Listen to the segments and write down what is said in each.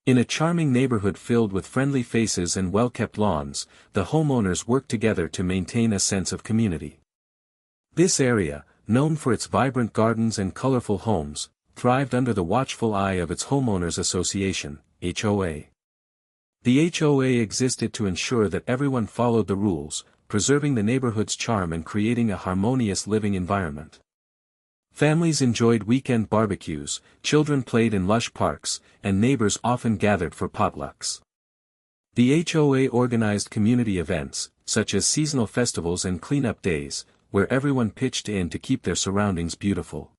In a charming neighborhood filled with friendly faces and well-kept lawns, the homeowners worked together to maintain a sense of community. This area, known for its vibrant gardens and colorful homes, thrived under the watchful eye of its Homeowners Association, HOA. The HOA existed to ensure that everyone followed the rules, preserving the neighborhood's charm and creating a harmonious living environment. Families enjoyed weekend barbecues, children played in lush parks, and neighbors often gathered for potlucks. The HOA organized community events, such as seasonal festivals and cleanup days, where everyone pitched in to keep their surroundings beautiful.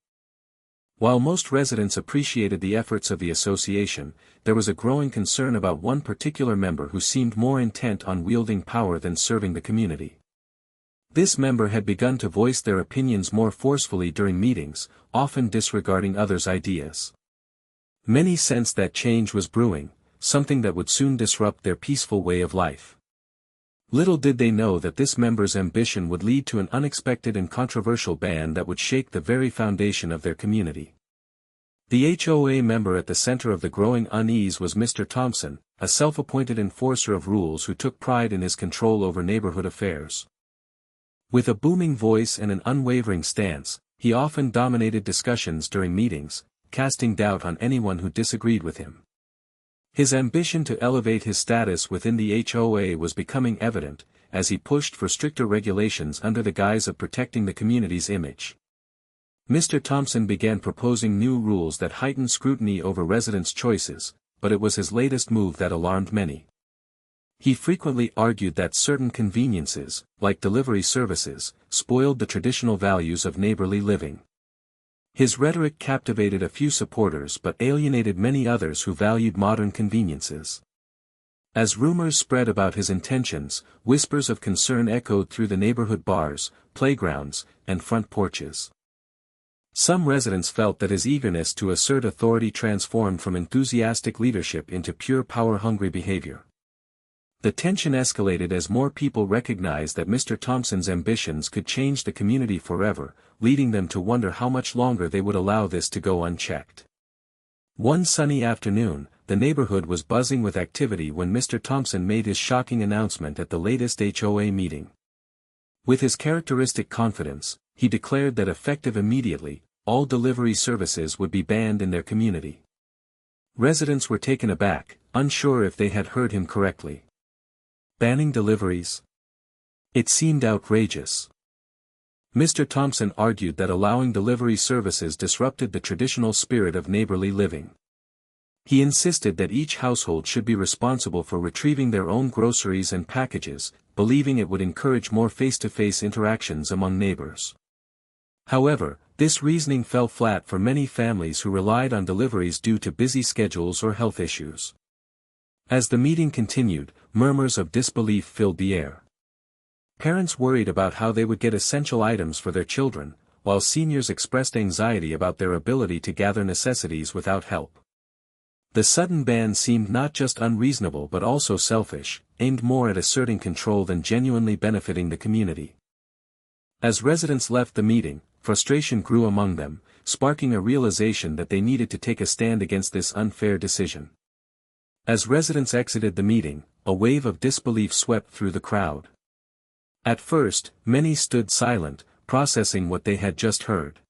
While most residents appreciated the efforts of the association, there was a growing concern about one particular member who seemed more intent on wielding power than serving the community. This member had begun to voice their opinions more forcefully during meetings, often disregarding others' ideas. Many sensed that change was brewing, something that would soon disrupt their peaceful way of life. Little did they know that this member's ambition would lead to an unexpected and controversial ban that would shake the very foundation of their community. The HOA member at the center of the growing unease was Mr. Thompson, a self-appointed enforcer of rules who took pride in his control over neighborhood affairs. With a booming voice and an unwavering stance, he often dominated discussions during meetings, casting doubt on anyone who disagreed with him. His ambition to elevate his status within the HOA was becoming evident, as he pushed for stricter regulations under the guise of protecting the community's image. Mr. Thompson began proposing new rules that heightened scrutiny over residents' choices, but it was his latest move that alarmed many. He frequently argued that certain conveniences, like delivery services, spoiled the traditional values of neighborly living. His rhetoric captivated a few supporters but alienated many others who valued modern conveniences. As rumors spread about his intentions, whispers of concern echoed through the neighborhood bars, playgrounds, and front porches. Some residents felt that his eagerness to assert authority transformed from enthusiastic leadership into pure power-hungry behavior. The tension escalated as more people recognized that Mr. Thompson's ambitions could change the community forever, leading them to wonder how much longer they would allow this to go unchecked. One sunny afternoon, the neighborhood was buzzing with activity when Mr. Thompson made his shocking announcement at the latest HOA meeting. With his characteristic confidence, he declared that effective immediately, all delivery services would be banned in their community. Residents were taken aback, unsure if they had heard him correctly. Banning deliveries? It seemed outrageous. Mr. Thompson argued that allowing delivery services disrupted the traditional spirit of neighborly living. He insisted that each household should be responsible for retrieving their own groceries and packages, believing it would encourage more face-to-face interactions among neighbors. However, this reasoning fell flat for many families who relied on deliveries due to busy schedules or health issues. As the meeting continued, murmurs of disbelief filled the air. Parents worried about how they would get essential items for their children, while seniors expressed anxiety about their ability to gather necessities without help. The sudden ban seemed not just unreasonable but also selfish, aimed more at asserting control than genuinely benefiting the community. As residents left the meeting, frustration grew among them, sparking a realization that they needed to take a stand against this unfair decision. As residents exited the meeting, a wave of disbelief swept through the crowd. At first, many stood silent, processing what they had just heard.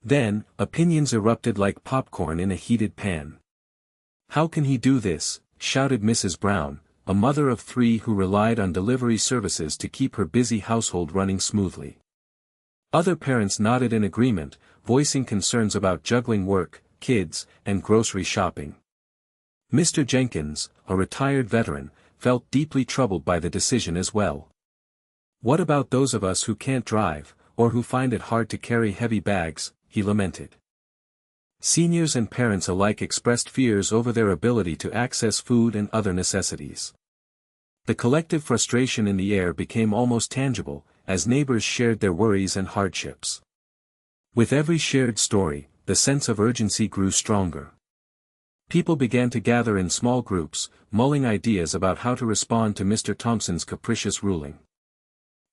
Then, opinions erupted like popcorn in a heated pan. "How can he do this?" shouted Mrs. Brown, a mother of 3 who relied on delivery services to keep her busy household running smoothly. Other parents nodded in agreement, voicing concerns about juggling work, kids, and grocery shopping. Mr. Jenkins, a retired veteran, felt deeply troubled by the decision as well. "What about those of us who can't drive, or who find it hard to carry heavy bags?" he lamented. Seniors and parents alike expressed fears over their ability to access food and other necessities. The collective frustration in the air became almost tangible, as neighbors shared their worries and hardships. With every shared story, the sense of urgency grew stronger. People began to gather in small groups, mulling ideas about how to respond to Mr. Thompson's capricious ruling.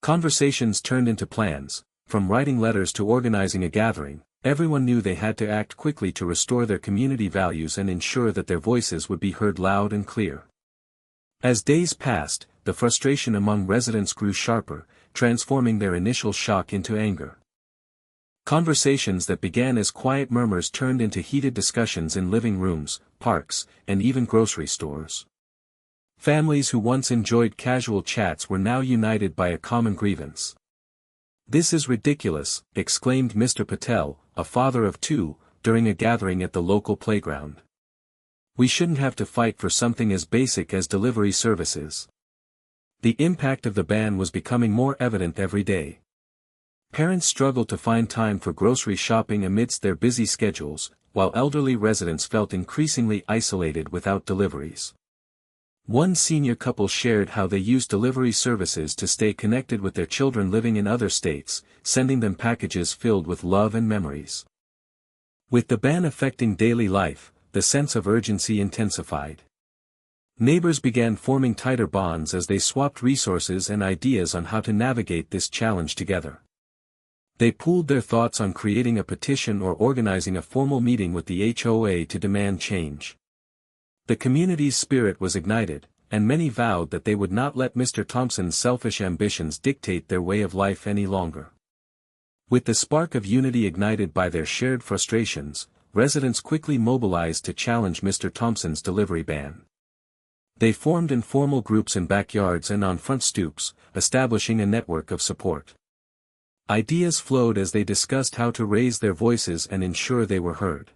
Conversations turned into plans, From writing letters to organizing a gathering, everyone knew they had to act quickly to restore their community values and ensure that their voices would be heard loud and clear. As days passed, the frustration among residents grew sharper, transforming their initial shock into anger. Conversations that began as quiet murmurs turned into heated discussions in living rooms, parks, and even grocery stores. Families who once enjoyed casual chats were now united by a common grievance. "This is ridiculous," exclaimed Mr. Patel, a father of two, during a gathering at the local playground. "We shouldn't have to fight for something as basic as delivery services." The impact of the ban was becoming more evident every day. Parents struggled to find time for grocery shopping amidst their busy schedules, while elderly residents felt increasingly isolated without deliveries. One senior couple shared how they used delivery services to stay connected with their children living in other states, sending them packages filled with love and memories. With the ban affecting daily life, the sense of urgency intensified. Neighbors began forming tighter bonds as they swapped resources and ideas on how to navigate this challenge together. They pooled their thoughts on creating a petition or organizing a formal meeting with the HOA to demand change. The community's spirit was ignited, and many vowed that they would not let Mr. Thompson's selfish ambitions dictate their way of life any longer. With the spark of unity ignited by their shared frustrations, residents quickly mobilized to challenge Mr. Thompson's delivery ban. They formed informal groups in backyards and on front stoops, establishing a network of support. Ideas flowed as they discussed how to raise their voices and ensure they were heard.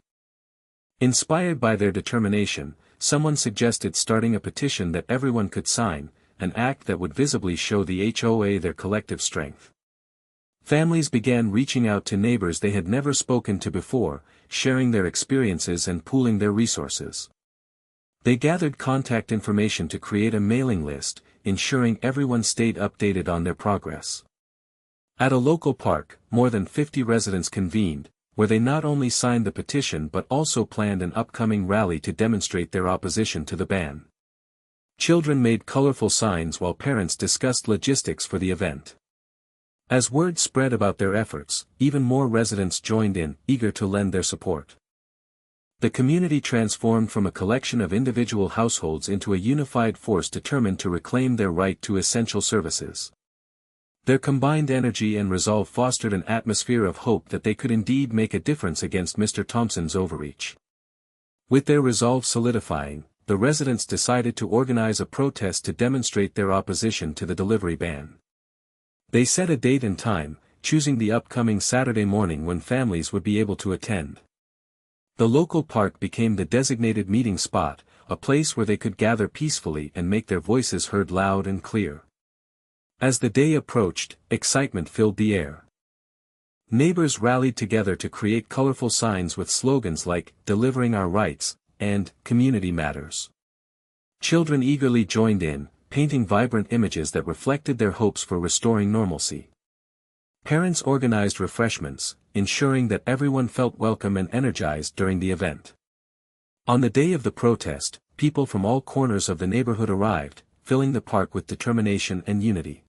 Inspired by their determination, someone suggested starting a petition that everyone could sign, an act that would visibly show the HOA their collective strength. Families began reaching out to neighbors they had never spoken to before, sharing their experiences and pooling their resources. They gathered contact information to create a mailing list, ensuring everyone stayed updated on their progress. At a local park, more than 50 residents convened, where they not only signed the petition but also planned an upcoming rally to demonstrate their opposition to the ban. Children made colorful signs while parents discussed logistics for the event. As word spread about their efforts, even more residents joined in, eager to lend their support. The community transformed from a collection of individual households into a unified force determined to reclaim their right to essential services. Their combined energy and resolve fostered an atmosphere of hope that they could indeed make a difference against Mr. Thompson's overreach. With their resolve solidifying, the residents decided to organize a protest to demonstrate their opposition to the delivery ban. They set a date and time, choosing the upcoming Saturday morning when families would be able to attend. The local park became the designated meeting spot, a place where they could gather peacefully and make their voices heard loud and clear. As the day approached, excitement filled the air. Neighbors rallied together to create colorful signs with slogans like, "Delivering Our Rights," and "Community Matters." Children eagerly joined in, painting vibrant images that reflected their hopes for restoring normalcy. Parents organized refreshments, ensuring that everyone felt welcome and energized during the event. On the day of the protest, people from all corners of the neighborhood arrived, filling the park with determination and unity.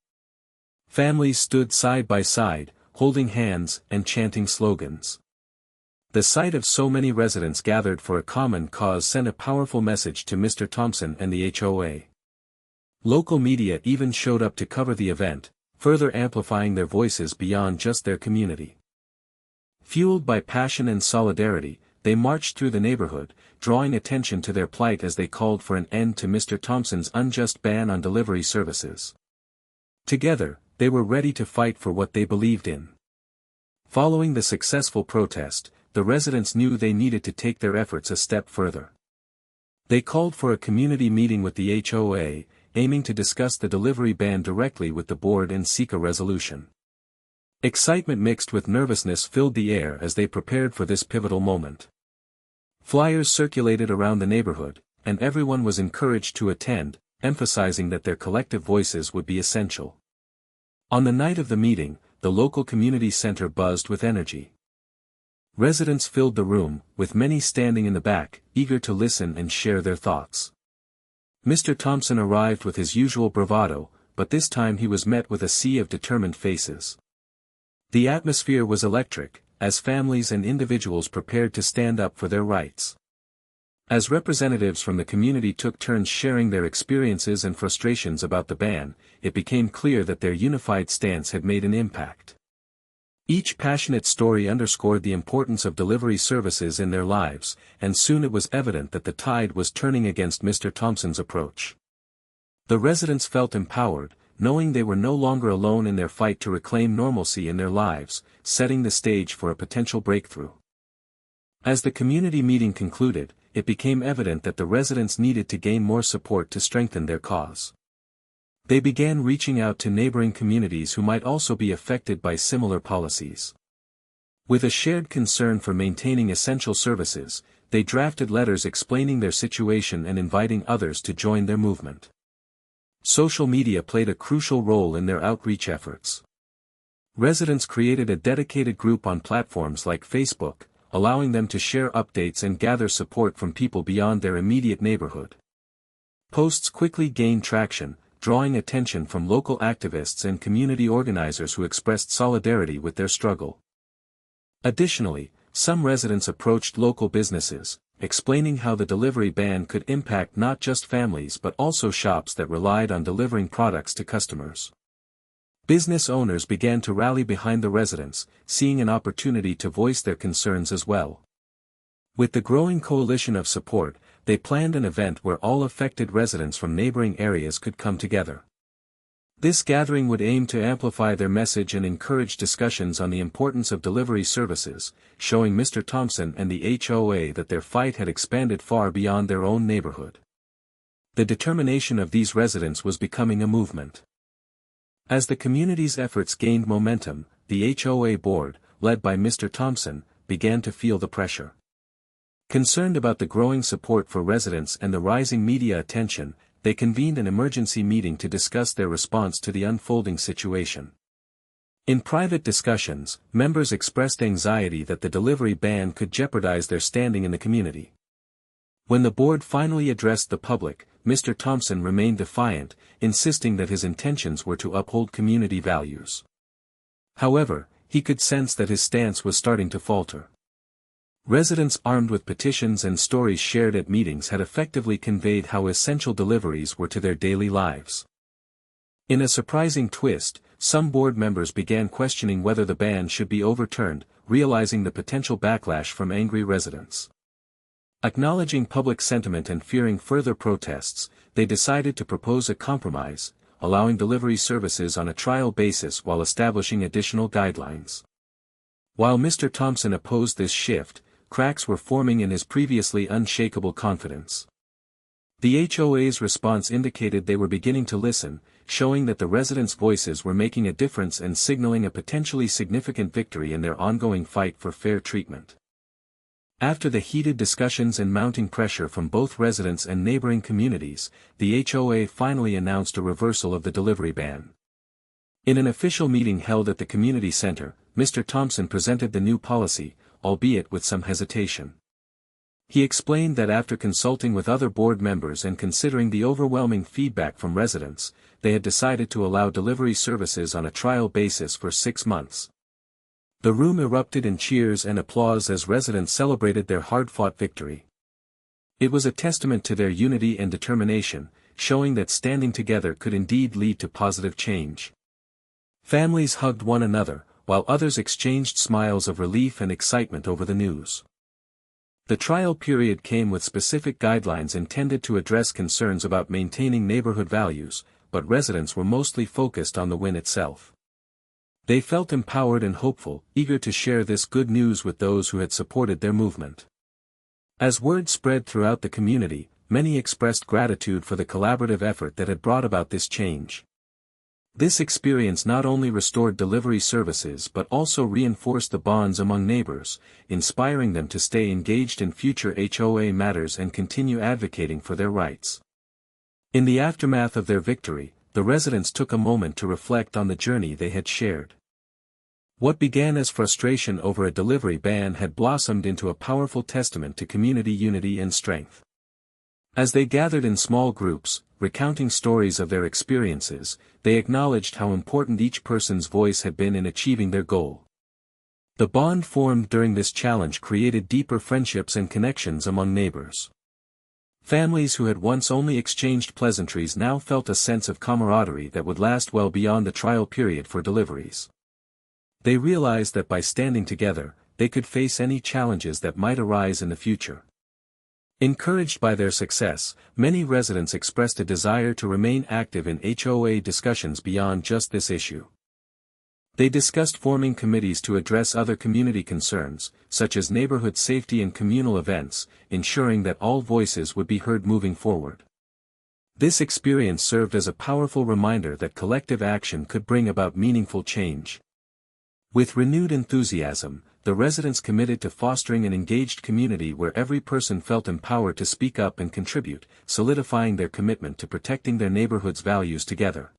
Families stood side by side, holding hands and chanting slogans. The sight of so many residents gathered for a common cause sent a powerful message to Mr. Thompson and the HOA. Local media even showed up to cover the event, further amplifying their voices beyond just their community. Fueled by passion and solidarity, they marched through the neighborhood, drawing attention to their plight as they called for an end to Mr. Thompson's unjust ban on delivery services. Together, they were ready to fight for what they believed in. Following the successful protest, the residents knew they needed to take their efforts a step further. They called for a community meeting with the HOA, aiming to discuss the delivery ban directly with the board and seek a resolution. Excitement mixed with nervousness filled the air as they prepared for this pivotal moment. Flyers circulated around the neighborhood, and everyone was encouraged to attend, emphasizing that their collective voices would be essential. On the night of the meeting, the local community center buzzed with energy. Residents filled the room, with many standing in the back, eager to listen and share their thoughts. Mr. Thompson arrived with his usual bravado, but this time he was met with a sea of determined faces. The atmosphere was electric, as families and individuals prepared to stand up for their rights. As representatives from the community took turns sharing their experiences and frustrations about the ban, it became clear that their unified stance had made an impact. Each passionate story underscored the importance of delivery services in their lives, and soon it was evident that the tide was turning against Mr. Thompson's approach. The residents felt empowered, knowing they were no longer alone in their fight to reclaim normalcy in their lives, setting the stage for a potential breakthrough. As the community meeting concluded, it became evident that the residents needed to gain more support to strengthen their cause. They began reaching out to neighboring communities who might also be affected by similar policies. With a shared concern for maintaining essential services, they drafted letters explaining their situation and inviting others to join their movement. Social media played a crucial role in their outreach efforts. Residents created a dedicated group on platforms like Facebook, allowing them to share updates and gather support from people beyond their immediate neighborhood. Posts quickly gained traction, drawing attention from local activists and community organizers who expressed solidarity with their struggle. Additionally, some residents approached local businesses, explaining how the delivery ban could impact not just families but also shops that relied on delivering products to customers. Business owners began to rally behind the residents, seeing an opportunity to voice their concerns as well. With the growing coalition of support, they planned an event where all affected residents from neighboring areas could come together. This gathering would aim to amplify their message and encourage discussions on the importance of delivery services, showing Mr. Thompson and the HOA that their fight had expanded far beyond their own neighborhood. The determination of these residents was becoming a movement. As the community's efforts gained momentum, the HOA board, led by Mr. Thompson, began to feel the pressure. Concerned about the growing support for residents and the rising media attention, they convened an emergency meeting to discuss their response to the unfolding situation. In private discussions, members expressed anxiety that the delivery ban could jeopardize their standing in the community. When the board finally addressed the public, Mr. Thompson remained defiant, insisting that his intentions were to uphold community values. However, he could sense that his stance was starting to falter. Residents armed with petitions and stories shared at meetings had effectively conveyed how essential deliveries were to their daily lives. In a surprising twist, some board members began questioning whether the ban should be overturned, realizing the potential backlash from angry residents. Acknowledging public sentiment and fearing further protests, they decided to propose a compromise, allowing delivery services on a trial basis while establishing additional guidelines. While Mr. Thompson opposed this shift, cracks were forming in his previously unshakable confidence. The HOA's response indicated they were beginning to listen, showing that the residents' voices were making a difference and signaling a potentially significant victory in their ongoing fight for fair treatment. After the heated discussions and mounting pressure from both residents and neighboring communities, the HOA finally announced a reversal of the delivery ban. In an official meeting held at the community center, Mr. Thompson presented the new policy, albeit with some hesitation. He explained that after consulting with other board members and considering the overwhelming feedback from residents, they had decided to allow delivery services on a trial basis for 6 months. The room erupted in cheers and applause as residents celebrated their hard-fought victory. It was a testament to their unity and determination, showing that standing together could indeed lead to positive change. Families hugged one another, while others exchanged smiles of relief and excitement over the news. The trial period came with specific guidelines intended to address concerns about maintaining neighborhood values, but residents were mostly focused on the win itself. They felt empowered and hopeful, eager to share this good news with those who had supported their movement. As word spread throughout the community, many expressed gratitude for the collaborative effort that had brought about this change. This experience not only restored delivery services but also reinforced the bonds among neighbors, inspiring them to stay engaged in future HOA matters and continue advocating for their rights. In the aftermath of their victory, the residents took a moment to reflect on the journey they had shared. What began as frustration over a delivery ban had blossomed into a powerful testament to community unity and strength. As they gathered in small groups, recounting stories of their experiences, they acknowledged how important each person's voice had been in achieving their goal. The bond formed during this challenge created deeper friendships and connections among neighbors. Families who had once only exchanged pleasantries now felt a sense of camaraderie that would last well beyond the trial period for Deliveries. They realized that by standing together, they could face any challenges that might arise in the future. Encouraged by their success, many residents expressed a desire to remain active in HOA discussions beyond just this issue. They discussed forming committees to address other community concerns, such as neighborhood safety and communal events, ensuring that all voices would be heard moving forward. This experience served as a powerful reminder that collective action could bring about meaningful change. With renewed enthusiasm, the residents committed to fostering an engaged community where every person felt empowered to speak up and contribute, solidifying their commitment to protecting their neighborhood's values together.